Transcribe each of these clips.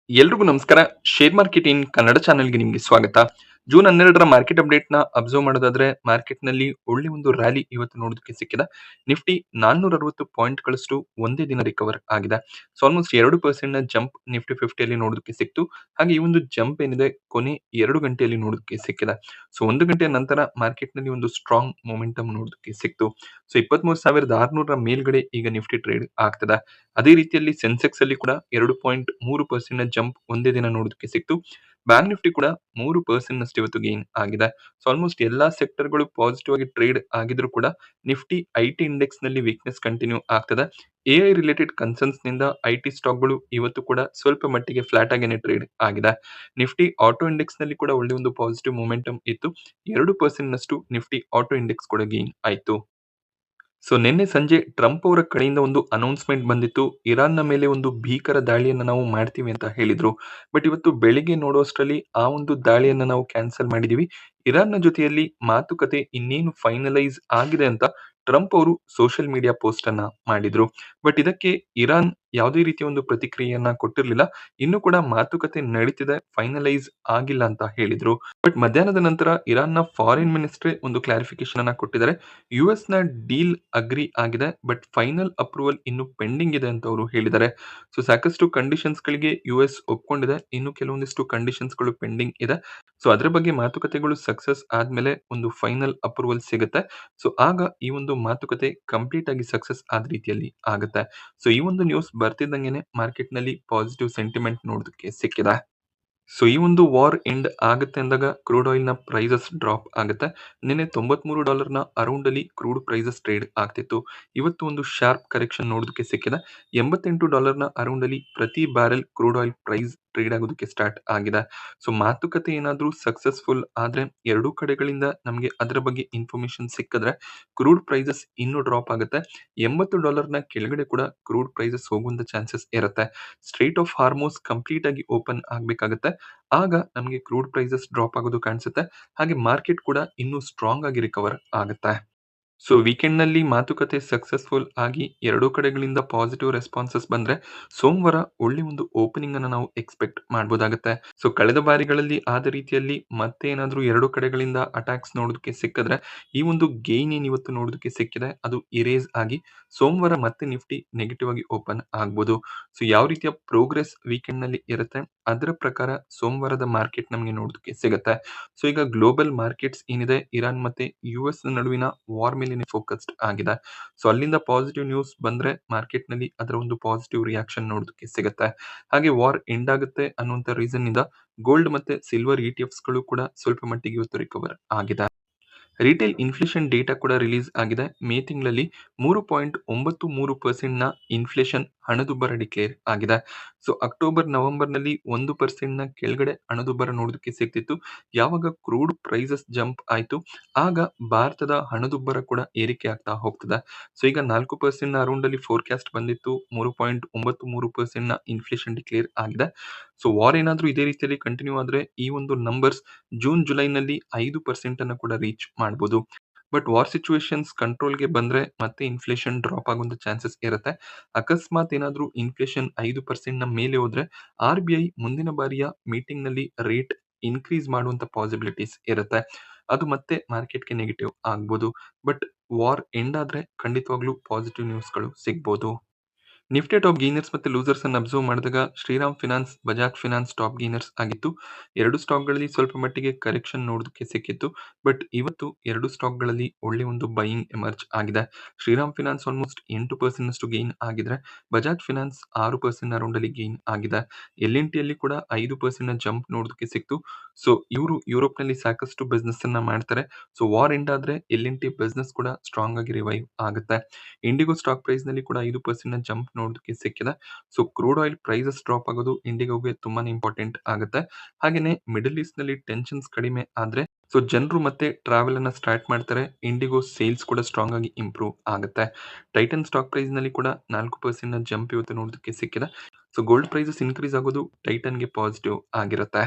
ಎಲ್ರಿಗೂ ನಮಸ್ಕಾರ. Share market in Kannada ಚಾನೆಲ್‌ಗೆ ನಿಮಗೆ ಸ್ವಾಗತ. ಜೂನ್ 12ರ ಮಾರ್ಕೆಟ್ ಅಪ್ಡೇಟ್‌ನ ಅಬ್ಸರ್ವ್ ಮಾಡೋದಾದ್ರೆ ಮಾರ್ಕೆಟ್‌ನಲ್ಲಿ ಒಳ್ಳೆ ಒಂದು ರ್ಯಾಲಿ ಇವತ್ತು ನೋಡೋದಕ್ಕೆ ಸಿಕ್ಕಿದೆ. ನಿಫ್ಟಿ 460 ಪಾಯಿಂಟ್‌ಗಳಷ್ಟು ಒಂದೇ ದಿನ ರಿಕವರ್ ಆಗಿದೆ. ಸೊ ಆಲ್ಮೋಸ್ಟ್ 2% ಜಂಪ್ ನಿಫ್ಟಿ 50ಯಲ್ಲಿ ನೋಡೋದಕ್ಕೆ ಸಿಕ್ತು. ಹಾಗೆ ಈ ಒಂದು ಜಂಪ್ ಏನಿದೆ ಕೊನೆ 2 ಗಂಟೆಯಲ್ಲಿ ನೋಡೋದಕ್ಕೆ ಸಿಕ್ಕಿದೆ. ಸೊ 1 ಗಂಟೆಯ ನಂತರ ಮಾರ್ಕೆಟ್‌ನಲ್ಲಿ ಒಂದು ಸ್ಟ್ರಾಂಗ್ ಮೊಮೆಂಟಮ್ ನೋಡೋದಕ್ಕೆ ಸಿಕ್ತು. ಸೊ 23,600ರ ಮೇಲ್ಗಡೆ ಈಗ ನಿಫ್ಟಿ ಟ್ರೇಡ್ ಆಗ್ತಿದೆ. ಅದೇ ರೀತಿಯಲ್ಲಿ ಸೆನ್ಸೆಕ್ಸ್ ಅಲ್ಲಿ ಕೂಡ 2.3% ಜಂಪ್ ಒಂದೇ ದಿನ ನೋಡೋದಕ್ಕೆ ಸಿಕ್ತು. ಬ್ಯಾಂಕ್ ನಿಫ್ಟಿ ಕೂಡ 3% ನಷ್ಟು ಇವತ್ತು ಗೇನ್ ಆಗಿದೆ. ಸೊ ಆಲ್ಮೋಸ್ಟ್ ಎಲ್ಲಾ ಸೆಕ್ಟರ್ಗಳು ಪಾಸಿಟಿವ್ ಆಗಿ ಟ್ರೇಡ್ ಆಗಿದ್ರು ಕೂಡ ನಿಫ್ಟಿ ಐಟಿ ಇಂಡೆಕ್ಸ್ ನಲ್ಲಿ ವೀಕ್ನೆಸ್ ಕಂಟಿನ್ಯೂ ಆಗ್ತದೆ. ಎಐ ರಿಲೇಟೆಡ್ ಕನ್ಸರ್ನ್ಸ್ ನಿಂದ ಐಟಿ ಸ್ಟಾಕ್ಗಳು ಇವತ್ತು ಕೂಡ ಸ್ವಲ್ಪ ಮಟ್ಟಿಗೆ ಫ್ಲಾಟ್ ಆಗೇನೆ ಟ್ರೇಡ್ ಆಗಿದೆ. ನಿಫ್ಟಿ ಆಟೋ ಇಂಡೆಕ್ಸ್ ನಲ್ಲಿ ಕೂಡ ಒಳ್ಳೆ ಒಂದು ಪಾಸಿಟಿವ್ ಮೊಮೆಂಟಮ್ ಇತ್ತು. 2% ನಷ್ಟು ನಿಫ್ಟಿ ಆಟೋ ಇಂಡೆಕ್ಸ್ ಕೂಡ ಗೇನ್ ಆಯ್ತು. ಸೊ ನಿನ್ನೆ ಸಂಜೆ ಟ್ರಂಪ್ ಅವರ ಕಡೆಯಿಂದ ಒಂದು ಅನೌನ್ಸ್ಮೆಂಟ್ ಬಂದಿತ್ತು. ಇರಾನ್ನ ಮೇಲೆ ಒಂದು ಭೀಕರ ದಾಳಿಯನ್ನ ನಾವು ಮಾಡ್ತೀವಿ ಅಂತ ಹೇಳಿದ್ರು. ಬಟ್ ಇವತ್ತು ಬೆಳಿಗ್ಗೆ ನೋಡುವಷ್ಟರಲ್ಲಿ ಆ ಒಂದು ದಾಳಿಯನ್ನ ನಾವು ಕ್ಯಾನ್ಸಲ್ ಮಾಡಿದೀವಿ. ಇರಾನ್ನ ಜೊತೆಯಲ್ಲಿ ಮಾತುಕತೆ ಇನ್ನೇನು ಫೈನಲೈಸ್ ಆಗಿದೆ ಅಂತ ಟ್ರಂಪ್ ಅವರು ಸೋಷಿಯಲ್ ಮೀಡಿಯಾ ಪೋಸ್ಟ್ ಅನ್ನ ಮಾಡಿದ್ರು. ಬಟ್ ಇದಕ್ಕೆ ಇರಾನ್ ಯಾವುದೇ ರೀತಿಯ ಒಂದು ಪ್ರತಿಕ್ರಿಯೆಯನ್ನ ಕೊಟ್ಟಿರಲಿಲ್ಲ. ಇನ್ನೂ ಕೂಡ ಮಾತುಕತೆ ನಡೀತಿದೆ, ಫೈನಲೈಸ್ ಆಗಿಲ್ಲ ಅಂತ ಹೇಳಿದ್ರು. ಬಟ್ ಮಧ್ಯಾಹ್ನದ ನಂತರ ಇರಾನ್ನ ಫಾರಿನ್ ಮಿನಿಸ್ಟ್ರಿ ಒಂದು ಕ್ಲಾರಿಫಿಕೇಶನ್ ಅನ್ನ ಕೊಟ್ಟಿದ್ದಾರೆ. ಯುಎಸ್ ನ ಡೀಲ್ ಅಗ್ರಿ ಆಗಿದೆ, ಬಟ್ ಫೈನಲ್ ಅಪ್ರೂವಲ್ ಇನ್ನು ಪೆಂಡಿಂಗ್ ಇದೆ ಅಂತ ಅವರು ಹೇಳಿದ್ದಾರೆ. ಸೊ ಸಾಕಷ್ಟು ಕಂಡೀಷನ್ಸ್ ಗಳಿಗೆ ಯುಎಸ್ ಒಪ್ಕೊಂಡಿದೆ, ಇನ್ನು ಕೆಲವೊಂದಿಷ್ಟು ಕಂಡೀಷನ್ಸ್ ಗಳು ಪೆಂಡಿಂಗ್ ಇದೆ. ಸೊ ಅದರ ಬಗ್ಗೆ ಮಾತುಕತೆಗಳು ಸಕ್ಸಸ್ ಆದ್ಮೇಲೆ ಒಂದು ಫೈನಲ್ ಅಪ್ರೂವಲ್ ಸಿಗುತ್ತೆ. ಸೊ ಆಗ ಈ ಒಂದು ಮಾತುಕತೆ ಕಂಪ್ಲೀಟ್ ಆಗಿ ಸಕ್ಸಸ್ ಆದ ರೀತಿಯಲ್ಲಿ ಆಗುತ್ತೆ. ಸೊ ಈ ಒಂದು ನ್ಯೂಸ್ ಬರ್ತಿದ್ದಂಗೆನೆ ಮಾರ್ಕೆಟ್ ನಲ್ಲಿ ಪಾಸಿಟಿವ್ ಸೆಂಟಿಮೆಂಟ್ ನೋಡೋದಕ್ಕೆ ಸಿಕ್ಕಿದೆ. ಸೊ ಈ ಒಂದು ವಾರ್ ಎಂಡ್ ಆಗುತ್ತೆ ಅಂದಾಗ ಕ್ರೂಡ್ ಆಯಿಲ್ ನ ಪ್ರೈಸಸ್ ಡ್ರಾಪ್ ಆಗುತ್ತೆ. ನಿನ್ನೆ $93 ಅರೌಂಡ್ ಅಲ್ಲಿ ಕ್ರೂಡ್ ಪ್ರೈಸಸ್ ಟ್ರೇಡ್ ಆಗ್ತಿತ್ತು. ಇವತ್ತು ಒಂದು ಶಾರ್ಪ್ ಕರೆಕ್ಷನ್ ನೋಡೋದಕ್ಕೆ ಸಿಕ್ಕಿದೆ. $88 ಅರೌಂಡ್ ಅಲ್ಲಿ ಪ್ರತಿ barrel crude oil price trade ಆಗೋದಕ್ಕೆ ಸ್ಟಾರ್ಟ್ ಆಗಿದೆ. ಸೊ ಮಾತುಕತೆ ಏನಾದ್ರೂ ಸಕ್ಸಸ್ಫುಲ್ ಆದ್ರೆ ಎರಡೂ ಕಡೆಗಳಿಂದ ನಮಗೆ ಅದರ ಬಗ್ಗೆ ಇನ್ಫಾರ್ಮೇಶನ್ ಸಿಕ್ಕಿದ್ರೆ ಕ್ರೂಡ್ ಪ್ರೈಸಸ್ ಇನ್ನೂ ಡ್ರಾಪ್ ಆಗುತ್ತೆ. $80 ಕೆಳಗಡೆ ಕೂಡ ಕ್ರೂಡ್ ಪ್ರೈಸಸ್ ಹೋಗುವಂತ ಚಾನ್ಸಸ್ ಇರುತ್ತೆ. ಸ್ಟ್ರೈಟ್ ಆಫ್ ಹಾರ್ಮೋಸ್ ಕಂಪ್ಲೀಟ್ ಆಗಿ ಓಪನ್ ಆಗ್ಬೇಕಾಗುತ್ತೆ. ಆಗ ನಮಗೆ ಕ್ರೂಡ್ ಪ್ರೈಸಸ್ ಡ್ರಾಪ್ ಆಗೋದು ಕಾಣಿಸುತ್ತೆ. ಹಾಗೆ ಮಾರ್ಕೆಟ್ ಕೂಡ ಇನ್ನೂ ಸ್ಟ್ರಾಂಗ್ ಆಗಿ ರಿಕವರ್ ಆಗುತ್ತೆ. ಸೊ ವೀಕೆಂಡ್‌ನಲ್ಲಿ ಮಾತುಕತೆ ಸಕ್ಸಸ್‌ಫುಲ್ ಆಗಿ ಎರಡೂ ಕಡೆಗಳಿಂದ ಪಾಸಿಟಿವ್ ರೆಸ್ಪಾನ್ಸಸ್ ಬಂದ್ರೆ, ಸೋಮವಾರ ಒಳ್ಳೆ ಒಂದು ಓಪನಿಂಗ್ ಅನ್ನ ನಾವು ಎಕ್ಸ್‌ಪೆಕ್ಟ್ ಮಾಡ್ಬೋದಾಗುತ್ತೆ. ಸೊ ಕಳೆದ ಬಾರಿಗಳಲ್ಲಿ ಆದ ರೀತಿಯಲ್ಲಿ ಮತ್ತೆ ಏನಾದ್ರೂ ಎರಡೂ ಕಡೆಗಳಿಂದ ಅಟ್ಯಾಕ್ಸ್ ನೋಡೋದಕ್ಕೆ ಸಿಕ್ಕಿದ್ರೆ, ಈ ಒಂದು ಗೇನ್ ಏನ್ ಇವತ್ತು ನೋಡೋದಕ್ಕೆ ಸಿಕ್ಕಿದೆ ಅದು ಇರೇಸ್ ಆಗಿ ಸೋಮವಾರ ಮತ್ತೆ ನಿಫ್ಟಿ ನೆಗೆಟಿವ್ ಆಗಿ ಓಪನ್ ಆಗ್ಬೋದು. ಸೊ ಯಾವ ರೀತಿಯ ಪ್ರೋಗ್ರೆಸ್ ವೀಕೆಂಡ್‌ನಲ್ಲಿ ಇರುತ್ತೆ, ಅದರ ಪ್ರಕಾರ ಸೋಮವಾರದ ಮಾರ್ಕೆಟ್ ನಮಗೆ ನೋಡೋದಕ್ಕೆ ಸಿಗುತ್ತೆ. ಸೊ ಈಗ ಗ್ಲೋಬಲ್ ಮಾರ್ಕೆಟ್ಸ್ ಏನಿದೆ ಇರಾನ್ ಮತ್ತೆ ಯುಎಸ್ ನಡುವಿನ ವಾರ್ ಮೇಲೆನೆ ಫೋಕಸ್ಡ್ ಆಗಿದೆ. ಸೊ ಅಲ್ಲಿಂದ ಪಾಸಿಟಿವ್ ನ್ಯೂಸ್ ಬಂದ್ರೆ ಮಾರ್ಕೆಟ್ ನಲ್ಲಿ ಅದರ ಒಂದು ಪಾಸಿಟಿವ್ ರಿಯಾಕ್ಷನ್ ನೋಡೋದಕ್ಕೆ ಸಿಗುತ್ತೆ. ಹಾಗೆ ವಾರ್ ಎಂಡ್ ಆಗುತ್ತೆ ಅನ್ನುವಂತ ರೀಸನ್ ಇಂದ ಗೋಲ್ಡ್ ಮತ್ತೆ ಸಿಲ್ವರ್ ಇಟಿಎಫ್ಸ್ ಗಳು ಕೂಡ ಸ್ವಲ್ಪ ಮಟ್ಟಿಗೆ ಇವತ್ತು ರಿಕವರ್ ಆಗಿದೆ. ರಿಟೇಲ್ ಇನ್ಫ್ಲೇಷನ್ ಡೇಟಾ ಕೂಡ ರಿಲೀಸ್ ಆಗಿದೆ. ಮೇ ತಿಂಗಳಲ್ಲಿ 3.93% ನ ಇನ್ಫ್ಲೇಷನ್ ಹಣದುಬ್ಬರ ಡಿಕ್ಲೇರ್ ಆಗಿದೆ. ಸೊ ಅಕ್ಟೋಬರ್ ನವೆಂಬರ್‌ನಲ್ಲಿ 1% ನ ಕೆಳಗಡೆ ಹಣದುಬ್ಬರ ನೋಡೋದಕ್ಕೆ ಸಿಗ್ತಿತ್ತು. ಯಾವಾಗ ಕ್ರೂಡ್ ಪ್ರೈಸಸ್ ಜಂಪ್ ಆಯ್ತು, ಆಗ ಭಾರತದ ಹಣದುಬ್ಬರ ಕೂಡ ಏರಿಕೆ ಆಗ್ತಾ ಹೋಗ್ತದೆ. ಸೊ ಈಗ 4% ನ ಅರೌಂಡ್ ಅಲ್ಲಿ ಫೋರ್‌ಕಾಸ್ಟ್ ಬಂದಿತ್ತು. 3.93% ನ ಇನ್ಫ್ಲೇಷನ್ ಡಿಕ್ಲೇರ್ ಆಗಿದೆ. ಸೊ ವಾರ್ ಏನಾದ್ರೂ ಇದೇ ರೀತಿಯಲ್ಲಿ ಕಂಟಿನ್ಯೂ ಆದ್ರೆ ಈ ಒಂದು ನಂಬರ್ಸ್ ಜೂನ್ ಜುಲೈನಲ್ಲಿ 5% ಅನ್ನು ಕೂಡ ರೀಚ್ ಮಾಡಬಹುದು. ಬಟ್ ವಾರ್ ಸಿಚುವೇಶನ್ಸ್ ಕಂಟ್ರೋಲ್‌ಗೆ ಬಂದ್ರೆ ಮತ್ತೆ ಇನ್ಫ್ಲೇಷನ್ ಡ್ರಾಪ್ ಆಗುವಂತ ಚಾನ್ಸಸ್ ಇರುತ್ತೆ. ಅಕಸ್ಮಾತ್ ಏನಾದ್ರೂ ಇನ್ಫ್ಲೇಷನ್ 5% ನ ಮೇಲೆ ಹೋದ್ರೆ ಆರ್‌ಬಿಐ ಮುಂದಿನ ಬಾರಿಯ ಮೀಟಿಂಗ್‌ನಲ್ಲಿ ರೇಟ್ ಇನ್ಕ್ರೀಸ್ ಮಾಡುವಂತ ಪಾಸಿಬಿಲಿಟೀಸ್ ಇರುತ್ತೆ. ಅದು ಮತ್ತೆ ಮಾರ್ಕೆಟ್‌ಗೆ ನೆಗೆಟಿವ್ ಆಗ್ಬೋದು. ಬಟ್ ವಾರ್ ಎಂಡ್ ಆದ್ರೆ ಖಂಡಿತವಾಗ್ಲೂ ಪಾಸಿಟಿವ್ ನ್ಯೂಸ್‌ಗಳು ಸಿಗ್ಬೋದು. ನಿಫ್ಟಿ ಟಾಪ್ ಗೇನರ್ಸ್ ಮತ್ತೆ ಲೂಸರ್ಸ್ ಅನ್ನು ಅಬ್ಸರ್ವ್ ಮಾಡಿದಾಗ Shriram finance, Bajaj finance top gainers ಆಗಿತ್ತು. ಎರಡು ಸ್ಟಾಕ್ಗಳಲ್ಲಿ ಸ್ವಲ್ಪ ಮಟ್ಟಿಗೆ ಕರೆಕ್ಷನ್ ನೋಡೋದಕ್ಕೆ ಸಿಕ್ಕಿತ್ತು. ಬಟ್ ಇವತ್ತು ಎರಡು ಸ್ಟಾಕ್ಗಳಲ್ಲಿ ಒಳ್ಳೆ ಒಂದು ಬೈಯಿಂಗ್ ಎಮರ್ಜ್ ಆಗಿದೆ. ಶ್ರೀರಾಮ್ ಫಿನಾನ್ಸ್ ಆಲ್ಮೋಸ್ಟ್ 8% ನಷ್ಟು ಗೇನ್ ಆಗಿದ್ರೆ, ಬಜಾಜ್ ಫಿನಾನ್ಸ್ 6% ಅರೌಂಡ್ ಅಲ್ಲಿ ಗೇನ್ ಆಗಿದೆ. ಎಲ್&ಟಿ ಯಲ್ಲಿ ಕೂಡ 5% ನ ಜಂಪ್ ನೋಡೋದಕ್ಕೆ ಸಿಕ್ತು. ಸೊ ಇವರು ಯುರೋಪ್ ನಲ್ಲಿ ಸಾಕಷ್ಟು ಬಿಸ್ನೆಸ್ ಅನ್ನ ಮಾಡ್ತಾರೆ. ಸೊ ವಾರ್ ಎಂಡ್ ಆದ್ರೆ ಎಲ್&ಟಿ ಬಿಸ್ನೆಸ್ ಕೂಡ ಸ್ಟ್ರಾಂಗ್ ಆಗಿ ರಿವೈವ್ ಆಗುತ್ತೆ. ಇಂಡಿಗೋ ಸ್ಟಾಕ್ ಪ್ರೈಸ್ ನಲ್ಲಿ ಕೂಡ 5% ನ ಜಂಪ್ ನೋಡೋದಕ್ಕೆ ಸಿಕ್ಕಿದೆ. So crude oil prices drop ಆಗೋದು ಇಂಡಿಗೋಗೆ ತುಂಬಾನೇ ಇಂಪಾರ್ಟೆಂಟ್ ಆಗುತ್ತೆ. ಹಾಗೇನೆ ಮಿಡಲ್ ಈಸ್ಟ್ ನಲ್ಲಿ ಟೆನ್ಷನ್ಸ್ ಕಡಿಮೆ ಆದ್ರೆ ಸೊ ಜನರು ಮತ್ತೆ ಟ್ರಾವೆಲ್ ಅನ್ನ ಸ್ಟಾರ್ಟ್ ಮಾಡ್ತಾರೆ. ಇಂಡಿಗೋ ಸೇಲ್ಸ್ ಕೂಡ ಸ್ಟ್ರಾಂಗ್ ಆಗಿ ಇಂಪ್ರೂವ್ ಆಗುತ್ತೆ. ಟೈಟನ್ ಸ್ಟಾಕ್ ಪ್ರೈಸ್ ನಲ್ಲಿ ಕೂಡ 4% ನ ಜಂಪ್ ಇವತ್ತು ನೋಡೋದಕ್ಕೆ ಸಿಕ್ಕಿದೆ. ಸೊ ಗೋಲ್ಡ್ ಪ್ರೈಸಸ್ ಇನ್ಕ್ರೀಸ್ ಆಗೋದು ಟೈಟನ್ಗೆ ಪಾಸಿಟಿವ್ ಆಗಿರುತ್ತೆ.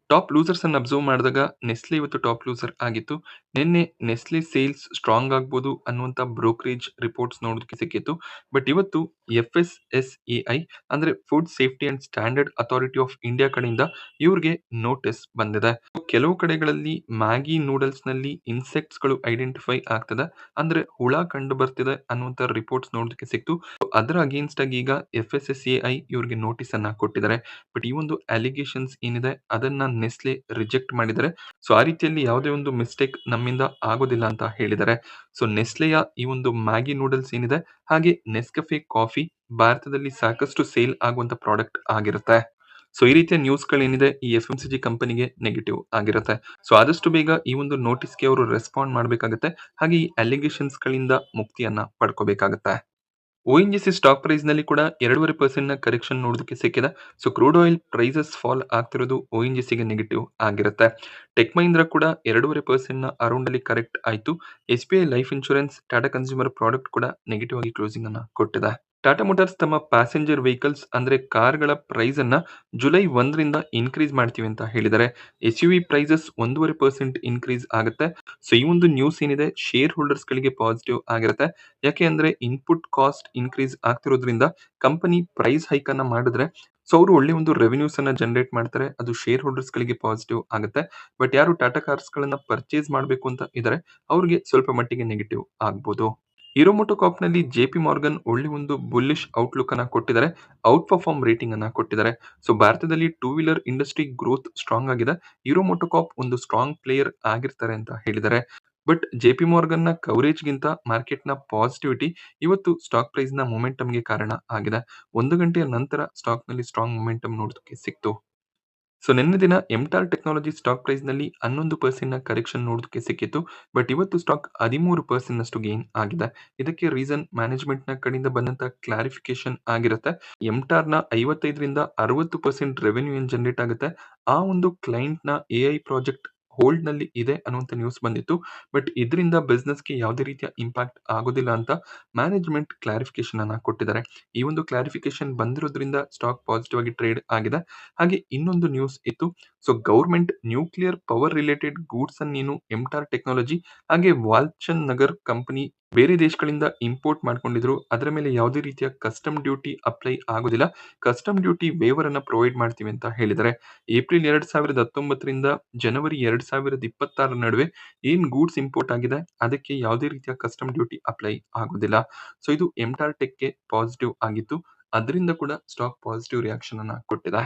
ಟಾಪ್ ಲೂಸರ್ಸ್ ಅನ್ನು ಅಬ್ಸರ್ವ್ ಮಾಡಿದಾಗ ನೆಸ್ಲೆ ಇವತ್ತು ಟಾಪ್ ಲೂಸರ್ ಆಗಿತ್ತು. ನಿನ್ನೆ ನೆಸ್ಲೆ ಸೇಲ್ಸ್ ಸ್ಟ್ರಾಂಗ್ ಆಗ್ಬೋದು ಅನ್ನುವಂಥ ಬ್ರೋಕರೇಜ್ ರಿಪೋರ್ಟ್ಸ್ ನೋಡೋದಕ್ಕೆ ಸಿಕ್ಕಿತ್ತು. ಬಟ್ ಇವತ್ತು FSSAI ಅಂದ್ರೆ food safety and standard authority of India ಕಡೆಯಿಂದ ಇವ್ರಿಗೆ ನೋಟಿಸ್ ಬಂದಿದೆ. ಕೆಲವು ಕಡೆಗಳಲ್ಲಿ ಮ್ಯಾಗಿ ನೂಡಲ್ಸ್ ನಲ್ಲಿ ಇನ್ಸೆಕ್ಟ್ಸ್ ಗಳು ಐಡೆಂಟಿಫೈ ಆಗ್ತದೆ, ಅಂದ್ರೆ ಹುಳ ಕಂಡು ಬರ್ತಿದೆ ಅನ್ನುವಂಥ ರಿಪೋರ್ಟ್ಸ್ ನೋಡೋದಕ್ಕೆ ಸಿಕ್ತು. ಅದರ ಅಗೇನ್ಸ್ಟ್ ಆಗಿ ಈಗ FSSAI ಇವ್ರಿಗೆ ನೋಟಿಸ್ ಅನ್ನ ಕೊಟ್ಟಿದ್ದಾರೆ. ಬಟ್ ಈ ಒಂದು ಅಲಿಗೇಷನ್ಸ್ ಏನಿದೆ ಅದನ್ನ ನೆಸ್ಲೆ ರಿಜೆಕ್ಟ್ ಮಾಡಿದ್ದಾರೆ. ಸೊ ಆ ರೀತಿಯಲ್ಲಿ ಯಾವುದೇ ಒಂದು ಮಿಸ್ಟೇಕ್ ನಮ್ಮಿಂದ ಆಗೋದಿಲ್ಲ ಅಂತ ಹೇಳಿದ್ದಾರೆ. ಸೊ ನೆಸ್ಲೆಯ ಈ ಒಂದು ಮ್ಯಾಗಿ ನೂಡಲ್ಸ್ ಏನಿದೆ ಹಾಗೆ ನೆಸ್ಕೆಫೆ ಕಾಫಿ ಭಾರತದಲ್ಲಿ ಸಾಕಷ್ಟು ಸೇಲ್ ಆಗುವಂತ ಪ್ರಾಡಕ್ಟ್ ಆಗಿರುತ್ತೆ. ಸೊ ಈ ರೀತಿಯ ನ್ಯೂಸ್ಗಳೇನಿದೆ ಈ FMCG ಕಂಪನಿಗೆ ನೆಗೆಟಿವ್ ಆಗಿರುತ್ತೆ. ಸೊ ಆದಷ್ಟು ಬೇಗ ಈ ಒಂದು ನೋಟಿಸ್ಗೆ ಅವರು ರೆಸ್ಪಾಂಡ್ ಮಾಡಬೇಕಾಗುತ್ತೆ, ಹಾಗೆ ಈ ಅಲಿಗೇಷನ್ಸ್ ಗಳಿಂದ ಮುಕ್ತಿಯನ್ನ ಪಡ್ಕೋಬೇಕಾಗುತ್ತೆ. ONGC ಸ್ಟಾಕ್ ಪ್ರೈಸ್ ನಲ್ಲಿ ಕೂಡ 2.5% ನ ಕರೆಕ್ಷನ್ ನೋಡೋದಕ್ಕೆ ಸಿಕ್ಕಿದೆ. So crude oil prices fall ಆಗ್ತಿರೋದು ONGC ಗೆ ನೆಗೆಟಿವ್ ಆಗಿರುತ್ತೆ. ಟೆಕ್ ಮಹೀಂದ್ರ ಕೂಡ 2.5% ನ ಅರೌಂಡ್ ಅಲ್ಲಿ ಕರೆಕ್ಟ್ ಆಯ್ತು. SBI life insurance, Tata consumer product ಕೂಡ ನೆಗೆಟಿವ್ ಆಗಿ ಕ್ಲೋಸಿಂಗ್ ಅನ್ನ ಕೊಟ್ಟಿದೆ. ಟಾಟಾ ಮೋಟಾರ್ಸ್ ತಮ್ಮ ಪ್ಯಾಸೆಂಜರ್ ವೆಹಿಕಲ್ಸ್ ಅಂದ್ರೆ ಕಾರ್ಗಳ ಪ್ರೈಸ್ ಅನ್ನ ಜುಲೈ 1ರಿಂದ ಇನ್ಕ್ರೀಸ್ ಮಾಡ್ತೀವಿ ಅಂತ ಹೇಳಿದ್ದಾರೆ. SUV ಪ್ರೈಸಸ್ 1.5% ಇನ್ಕ್ರೀಸ್ ಆಗುತ್ತೆ. ಸೊ ಈ ಒಂದು ನ್ಯೂಸ್ ಏನಿದೆ ಶೇರ್ ಹೋಲ್ಡರ್ಸ್ ಗಳಿಗೆ ಪಾಸಿಟಿವ್ ಆಗಿರುತ್ತೆ. ಯಾಕೆ ಅಂದ್ರೆ ಇನ್ಪುಟ್ ಕಾಸ್ಟ್ ಇನ್ಕ್ರೀಸ್ ಆಗ್ತಿರೋದ್ರಿಂದ ಕಂಪನಿ ಪ್ರೈಸ್ ಹೈಕ್ ಅನ್ನ ಮಾಡಿದ್ರೆ ಸೊ ಅವರು ಒಳ್ಳೆ ಒಂದು ರೆವೆನ್ಯೂಸ್ ಅನ್ನ ಜನರೇಟ್ ಮಾಡ್ತಾರೆ, ಅದು ಶೇರ್ ಹೋಲ್ಡರ್ಸ್ ಗಳಿಗೆ ಪಾಸಿಟಿವ್ ಆಗುತ್ತೆ. ಬಟ್ ಯಾರು ಟಾಟಾ ಕಾರ್ಸ್ ಗಳನ್ನ ಪರ್ಚೇಸ್ ಮಾಡಬೇಕು ಅಂತ ಇದ್ದಾರೆ ಅವ್ರಿಗೆ ಸ್ವಲ್ಪ ಮಟ್ಟಿಗೆ ನೆಗೆಟಿವ್ ಆಗ್ಬೋದು. ಹೀರೋ ಮೋಟೋಕಾರ್ಪ್ ನಲ್ಲಿ JP ಮಾರ್ಗನ್ ಒಳ್ಳೆ ಒಂದು ಬುಲ್ಲಿಶ್ ಔಟ್ಲುಕ್ ಅನ್ನ ಕೊಟ್ಟಿದ್ದಾರೆ, ಔಟ್ ಪರ್ಫಾರ್ಮ್ ರೇಟಿಂಗ್ ಅನ್ನ ಕೊಟ್ಟಿದ್ದಾರೆ. ಸೊ ಭಾರತದಲ್ಲಿ two wheeler industry growth strong ಆಗಿದೆ, ಹೀರೋ ಮೋಟೋಕಾರ್ಪ್ ಒಂದು ಸ್ಟ್ರಾಂಗ್ ಪ್ಲೇಯರ್ ಆಗಿರ್ತಾರೆ ಅಂತ ಹೇಳಿದ್ದಾರೆ. ಬಟ್ JP ಮಾರ್ಗನ್ ನ ಕವರೇಜ್ ಗಿಂತ ಮಾರ್ಕೆಟ್ ನ ಪಾಸಿಟಿವಿಟಿ ಇವತ್ತು ಸ್ಟಾಕ್ ಪ್ರೈಸ್ ನ ಮೊಮೆಂಟಮ್ಗೆ ಕಾರಣ ಆಗಿದೆ. 1 ಗಂಟೆಯ ನಂತರ ಸ್ಟಾಕ್ ನಲ್ಲಿ ಸ್ಟ್ರಾಂಗ್ ಮೊಮೆಂಟಮ್ ನೋಡೋದಕ್ಕೆ ಸಿಕ್ತು. ಸೊ ನಿನ್ನೆ ದಿನ ಎಂಟಾರ್ ಟೆಕ್ನಾಲಜಿ ಸ್ಟಾಕ್ ಪ್ರೈಸ್ ನಲ್ಲಿ 11% ನ ಕರೆಕ್ಷನ್ ನೋಡೋದಕ್ಕೆ ಸಿಕ್ಕಿತ್ತು. ಬಟ್ ಇವತ್ತು ಸ್ಟಾಕ್ 13% ನಷ್ಟು ಗೇನ್ ಆಗಿದೆ. ಇದಕ್ಕೆ ರೀಸನ್ ಮ್ಯಾನೇಜ್ಮೆಂಟ್ ನ ಕಡೆಯಿಂದ ಬಂದಂತ ಕ್ಲಾರಿಫಿಕೇಶನ್ ಆಗಿರುತ್ತೆ. ಎಂಟಾರ್ ನ 55ರಿಂದ 60% ರೆವೆನ್ಯೂ ಏನ್ ಜನರೇಟ್ ಆಗುತ್ತೆ ಆ ಒಂದು ಕ್ಲೈಂಟ್ ನ AI ಪ್ರಾಜೆಕ್ಟ್ ಹೋಲ್ಡ್ ನಲ್ಲಿ ಇದೆ ಅನ್ನುವಂತ ನ್ಯೂಸ್ ಬಂದಿತ್ತು. ಬಟ್ ಇದರಿಂದ ಬಿಸ್ನೆಸ್ ಗೆ ಯಾವುದೇ ರೀತಿಯ ಇಂಪ್ಯಾಕ್ಟ್ ಆಗೋದಿಲ್ಲ ಅಂತ ಮ್ಯಾನೇಜ್ಮೆಂಟ್ ಕ್ಲಾರಿಫಿಕೇಶನ್ ಅನ್ನ ಕೊಟ್ಟಿದ್ದಾರೆ. ಈ ಒಂದು ಕ್ಲಾರಿಫಿಕೇಶನ್ ಬಂದಿರೋದ್ರಿಂದ ಸ್ಟಾಕ್ ಪಾಸಿಟಿವ್ ಆಗಿ ಟ್ರೇಡ್ ಆಗಿದೆ. ಹಾಗೆ ಇನ್ನೊಂದು ನ್ಯೂಸ್ ಇತ್ತು. So government nuclear power related goods ಅನ್ನೇನು ಎಂಟಾರ್ ಟೆಕ್ನಾಲಜಿ ಹಾಗೆ ವಾಲ್ಚಂದ್ ನಗರ್ ಕಂಪನಿ ಬೇರೆ ದೇಶಗಳಿಂದ ಇಂಪೋರ್ಟ್ ಮಾಡ್ಕೊಂಡಿದ್ರು, ಅದರ ಮೇಲೆ ಯಾವುದೇ ರೀತಿಯ ಕಸ್ಟಮ್ ಡ್ಯೂಟಿ ಅಪ್ಲೈ ಆಗೋದಿಲ್ಲ, ಕಸ್ಟಮ್ ಡ್ಯೂಟಿ ವೇವರ್ ಅನ್ನ ಪ್ರೊವೈಡ್ ಮಾಡ್ತೀವಿ ಅಂತ ಹೇಳಿದ್ದಾರೆ. ಏಪ್ರಿಲ್ 2019ರಿಂದ ಜನವರಿ 2026 ನಡುವೆ ಏನ್ ಗೂಡ್ಸ್ ಇಂಪೋರ್ಟ್ ಆಗಿದೆ ಅದಕ್ಕೆ ಯಾವುದೇ ರೀತಿಯ ಕಸ್ಟಮ್ ಡ್ಯೂಟಿ ಅಪ್ಲೈ ಆಗೋದಿಲ್ಲ. ಸೊ ಇದು ಎಂಟಾರ್ ಟೆಕ್ಗೆ ಪಾಸಿಟಿವ್ ಆಗಿತ್ತು, ಅದರಿಂದ ಕೂಡ ಸ್ಟಾಕ್ ಪಾಸಿಟಿವ್ ರಿಯಾಕ್ಷನ್ ಅನ್ನ ಕೊಟ್ಟಿದೆ.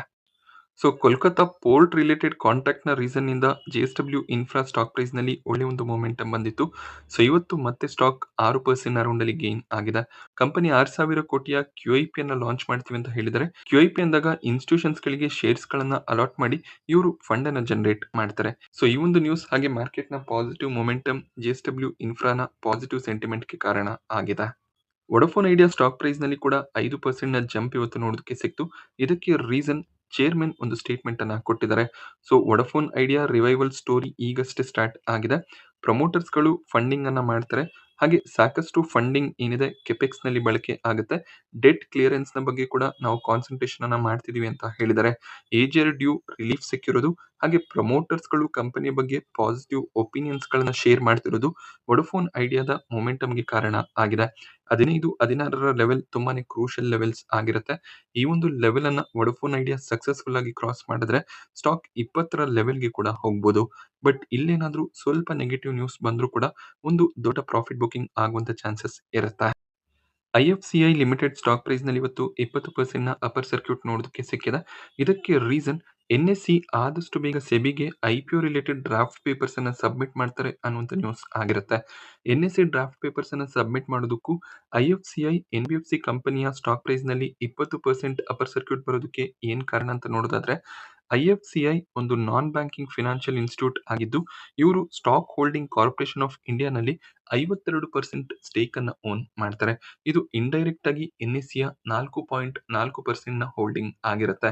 So Kolkata port related contract ನ ರೀಸನ್ ನಿಂದ JSW ಇನ್ಫ್ರಾ ಸ್ಟಾಕ್ ಪ್ರೈಸ್ ನಲ್ಲಿ ಒಳ್ಳೆ ಒಂದು ಮೊಮೆಂಟಮ್ ಬಂದಿತ್ತು. ಸೊ ಇವತ್ತು ಮತ್ತೆ ಸ್ಟಾಕ್ 6% ಅರೌಂಡ್ ಅಲ್ಲಿ ಗೇನ್ ಆಗಿದೆ. ಕಂಪನಿ 6,000 ಕೋಟಿಯ QIP ಅನ್ನ ಲಾಂಚ್ ಮಾಡ್ತೀವಿ ಅಂತ ಹೇಳಿದರೆ, QIP ಅಂದಾಗ ಇನ್ಸ್ಟಿಟ್ಯೂಷನ್ಸ್ ಗಳಿಗೆ ಶೇರ್ಸ್ ಗಳನ್ನ ಅಲಾಟ್ ಮಾಡಿ ಇವರು ಫಂಡ್ ಅನ್ನ ಜನರೇಟ್ ಮಾಡ್ತಾರೆ. ಸೊ ಈ ಒಂದು ನ್ಯೂಸ್ ಹಾಗೆ ಮಾರ್ಕೆಟ್ ನ ಪಾಸಿಟಿವ್ ಮೊಮೆಂಟಮ್ JSW ಇನ್ಫ್ರಾನ ಪಾಸಿಟಿವ್ ಸೆಂಟಿಮೆಂಟ್ ಗೆ ಕಾರಣ ಆಗಿದೆ. ವೊಡಾಫೋನ್ ಐಡಿಯಾ ಸ್ಟಾಕ್ ಪ್ರೈಸ್ ನಲ್ಲಿ ಕೂಡ 5% ನ ಜಂಪ್ ಇವತ್ತು ನೋಡೋದಕ್ಕೆ ಸಿಕ್ತು. ಇದಕ್ಕೆ ರೀಸನ್ ಚೇರ್ಮನ್ ಒಂದು ಸ್ಟೇಟ್ಮೆಂಟ್ ಅನ್ನ ಕೊಟ್ಟಿದ್ದಾರೆ. So Vodafone idea revival story ಈಗಷ್ಟೇ ಸ್ಟಾರ್ಟ್ ಆಗಿದೆ. ಪ್ರಮೋಟರ್ಸ್ ಗಳು ಫಂಡಿಂಗ್ ಅನ್ನ ಮಾಡ್ತಾರೆ, ಹಾಗೆ ಸಾಕಷ್ಟು ಫಂಡಿಂಗ್ ಏನಿದೆ ಕೆಪೆಕ್ಸ್ ನಲ್ಲಿ ಬಳಕೆ ಆಗುತ್ತೆ. ಡೆಟ್ ಕ್ಲಿಯರೆನ್ಸ್ ನ ಬಗ್ಗೆ ಕೂಡ ನಾವು ಕಾನ್ಸಂಟ್ರೇಷನ್ ಅನ್ನ ಮಾಡ್ತಿದೀವಿ ಅಂತ ಹೇಳಿದ್ದಾರೆ. ಏಜರ್ ಡ್ಯೂ ರಿಲೀಫ್ ಸಿಕ್ಕಿರೋದು ಹಾಗೆ ಪ್ರಮೋಟರ್ಸ್ ಗಳು ಕಂಪನಿಯ ಬಗ್ಗೆ ಪಾಸಿಟಿವ್ ಒಪಿನಿಯನ್ಸ್ ಗಳನ್ನ ಶೇರ್ ಮಾಡ್ತಿರೋದು ವೊಡಾಫೋನ್ ಐಡಿಯಾದ ಮೊಮೆಂಟಮ್ಗೆ ಕಾರಣ ಆಗಿದೆ. 15, 16ರ ಲೆವೆಲ್ ತುಂಬಾನೇ ಕ್ರೂಷಿಯಲ್ ಲೆವೆಲ್ಸ್ ಆಗಿರುತ್ತೆ. ಈ ಒಂದು ಲೆವೆಲ್ ಅನ್ನ ವೊಡಾಫೋನ್ ಐಡಿಯಾ ಸಕ್ಸಸ್ಫುಲ್ ಆಗಿ ಕ್ರಾಸ್ ಮಾಡಿದ್ರೆ ಸ್ಟಾಕ್ 20ರ ಲೆವೆಲ್ಗೆ ಕೂಡ ಹೋಗ್ಬೋದು. ಬಟ್ ಇಲ್ಲೇನಾದ್ರೂ ಸ್ವಲ್ಪ ನೆಗೆಟಿವ್ ನ್ಯೂಸ್ ಬಂದ್ರೂ ಕೂಡ ಒಂದು ದೊಡ್ಡ ಪ್ರಾಫಿಟ್ ಬುಕಿಂಗ್ ಆಗುವಂತ ಚಾನ್ಸಸ್ ಇರುತ್ತೆ. IFCI ಲಿಮಿಟೆಡ್ ಸ್ಟಾಕ್ ಪ್ರೈಸ್ ನಲ್ಲಿ ಇವತ್ತು 20% ನ ಅಪರ್ ಸರ್ಕ್ಯೂಟ್ ನೋಡೋದಕ್ಕೆ ಸಿಕ್ಕಿದೆ. ಇದಕ್ಕೆ ರೀಸನ್ NSE ಆದಷ್ಟು ಬೇಗ ಸೆಬಿಗೆ IPO ರಿಲೇಟೆಡ್ ಡ್ರಾಫ್ಟ್ ಪೇಪರ್ಸ್ ಅನ್ನ ಸಬ್ಮಿಟ್ ಮಾಡ್ತಾರೆ ಅನ್ನುವಂತ ನ್ಯೂಸ್ ಆಗಿರುತ್ತೆ. NSE ಡ್ರಾಫ್ಟ್ ಪೇಪರ್ಸ್ ಅನ್ನ ಸಬ್ಮಿಟ್ ಮಾಡೋದಕ್ಕೂ IFCI NBFC ಕಂಪನಿಯ ಸ್ಟಾಕ್ ಪ್ರೈಸ್ ನಲ್ಲಿ 20% ಅಪರ್ ಸರ್ಕ್ಯೂಟ್ ಬರೋದಕ್ಕೆ ಏನ್ ಕಾರಣ ಅಂತ ನೋಡೋದಾದ್ರೆ, IFCI ಒಂದು ನಾನ್ ಬ್ಯಾಂಕಿಂಗ್ ಫಿನಾನ್ಷಿಯಲ್ ಇನ್ಸ್ಟಿಟ್ಯೂಟ್ ಆಗಿದ್ದು ಇವರು stock holding corporation of India ನಲ್ಲಿ 52% ಸ್ಟೇಕ್ ಅನ್ನ ಓನ್ ಮಾಡ್ತಾರೆ. ಇದು ಇಂಡೈರೆಕ್ಟ್ ಆಗಿ NSE ಯ 4.4% ನ ಹೋಲ್ಡಿಂಗ್ ಆಗಿರುತ್ತೆ.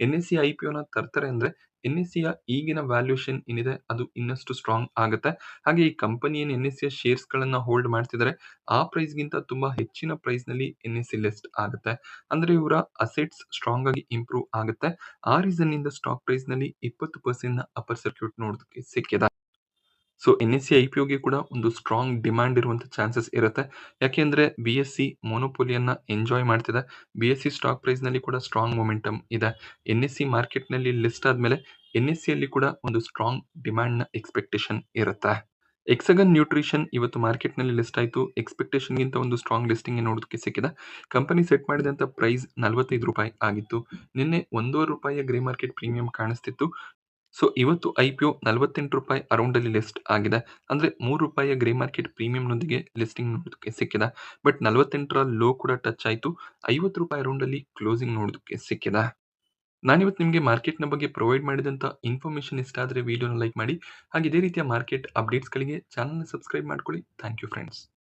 NSE IPO ನ ತರ್ತಾರೆ ಅಂದ್ರೆ NSEಯ ಈಗಿನ ವ್ಯಾಲ್ಯೂಯೇಷನ್ ಏನಿದೆ ಅದು ಇನ್ನಷ್ಟು ಸ್ಟ್ರಾಂಗ್ ಆಗುತ್ತೆ. ಹಾಗೆ ಈ ಕಂಪನಿ ಏನು NSEಯ ಶೇರ್ಸ್‌ಗಳನ್ನ ಹೋಲ್ಡ್ ಮಾಡ್ತಿದ್ದಾರೆ, ಆ ಪ್ರೈಸ್‌ಗಿಂತ ತುಂಬಾ ಹೆಚ್ಚಿನ ಪ್ರೈಸ್‌ನಲ್ಲಿ NSE ಲಿಸ್ಟ್ ಆಗುತ್ತೆ. ಅಂದ್ರೆ ಇವರ ಅಸೆಟ್ಸ್ ಸ್ಟ್ರಾಂಗ್ ಆಗಿ ಇಂಪ್ರೂವ್ ಆಗುತ್ತೆ. ಆ ರೀಸನ್ನಿಂದ ಸ್ಟಾಕ್ ಪ್ರೈಸ್‌ನಲ್ಲಿ 20% ಅಪ್ಪರ್ ಸರ್ಕ್ಯೂಟ್ ನೋಡೋದಕ್ಕೆ ಸಿಕ್ಕಿದೆ. ಸೊ NSE IPOಗೆ ಕೂಡ ಒಂದು ಸ್ಟ್ರಾಂಗ್ ಡಿಮ್ಯಾಂಡ್ ಇರುವಂತ ಚಾನ್ಸಸ್ ಇರುತ್ತೆ. ಯಾಕೆಂದ್ರೆ BSE ಮೊನೊಪೊಲಿಯನ್ನ ಎಂಜಾಯ್ ಮಾಡ್ತಿದೆ. BSE ಸ್ಟಾಕ್ ಪ್ರೈಸ್‌ನಲ್ಲಿ ಕೂಡ ಸ್ಟ್ರಾಂಗ್ ಮೊಮೆಂಟಮ್ ಇದೆ. NSE ಮಾರ್ಕೆಟ್‌ನಲ್ಲಿ ಲಿಸ್ಟ್ ಆದ್ಮೇಲೆ NSEಯಲ್ಲಿ ಕೂಡ ಒಂದು ಸ್ಟ್ರಾಂಗ್ ಡಿಮ್ಯಾಂಡ್‌ನ ಎಕ್ಸ್ಪೆಕ್ಟೇಷನ್ ಇರುತ್ತೆ. ಎಕ್ಸಗನ್ ನ್ಯೂಟ್ರಿಷನ್ ಇವತ್ತು ಮಾರ್ಕೆಟ್‌ನಲ್ಲಿ ಲಿಸ್ಟ್ ಆಯ್ತು. ಎಕ್ಸ್ಪೆಕ್ಟೇಷನ್‌ಗಿಂತ ಒಂದು ಸ್ಟ್ರಾಂಗ್ ಲಿಸ್ಟಿಂಗ್ ನೋಡೋದಕ್ಕೆ ಸಿಕ್ಕಿದೆ. ಕಂಪನಿ ಸೆಟ್ ಮಾಡಿದಂತ ಪ್ರೈಸ್ ₹45 ಆಗಿತ್ತು. ನಿನ್ನೆ ₹1.5 ಗ್ರೇ ಮಾರ್ಕೆಟ್ ಪ್ರೀಮಿಯಂ ಕಾಣಿಸ್ತಿತ್ತು. ಸೊ ಇವತ್ತು IPO ₹48 ಅರೌಂಡ್ ಅಲ್ಲಿ ಲಿಸ್ಟ್ ಆಗಿದೆ. ಅಂದ್ರೆ ₹3 ಗ್ರೇ ಮಾರ್ಕೆಟ್ ಪ್ರೀಮಿಯಂನೊಂದಿಗೆ ಲಿಸ್ಟಿಂಗ್ ನೋಡೋದಕ್ಕೆ ಸಿಕ್ಕಿದೆ. ಬಟ್ 48ರ ಲೋ ಕೂಡ ಟಚ್ ಆಯ್ತು. ₹50 ಅರೌಂಡ್ ಅಲ್ಲಿ ಕ್ಲೋಸಿಂಗ್ ನೋಡೋದಕ್ಕೆ ಸಿಕ್ಕಿದೆ. ನಾನಿವತ್ತು ನಿಮಗೆ ಮಾರ್ಕೆಟ್‌ನ ಬಗ್ಗೆ ಪ್ರೊವೈಡ್ ಮಾಡಿದಂತ ಇನ್ಫಾರ್ಮೇಷನ್ ಇಷ್ಟ ಆದ್ರೆ ವಿಡಿಯೋನ ಲೈಕ್ ಮಾಡಿ. ಹಾಗೆ ಇದೇ ರೀತಿಯ ಮಾರ್ಕೆಟ್ ಅಪ್ಡೇಟ್ಸ್‌ಗಳಿಗೆ ಚಾನಲ್‌ನ ಸಬ್ಸ್ಕ್ರೈಬ್ ಮಾಡ್ಕೊಳ್ಳಿ. Thank you friends.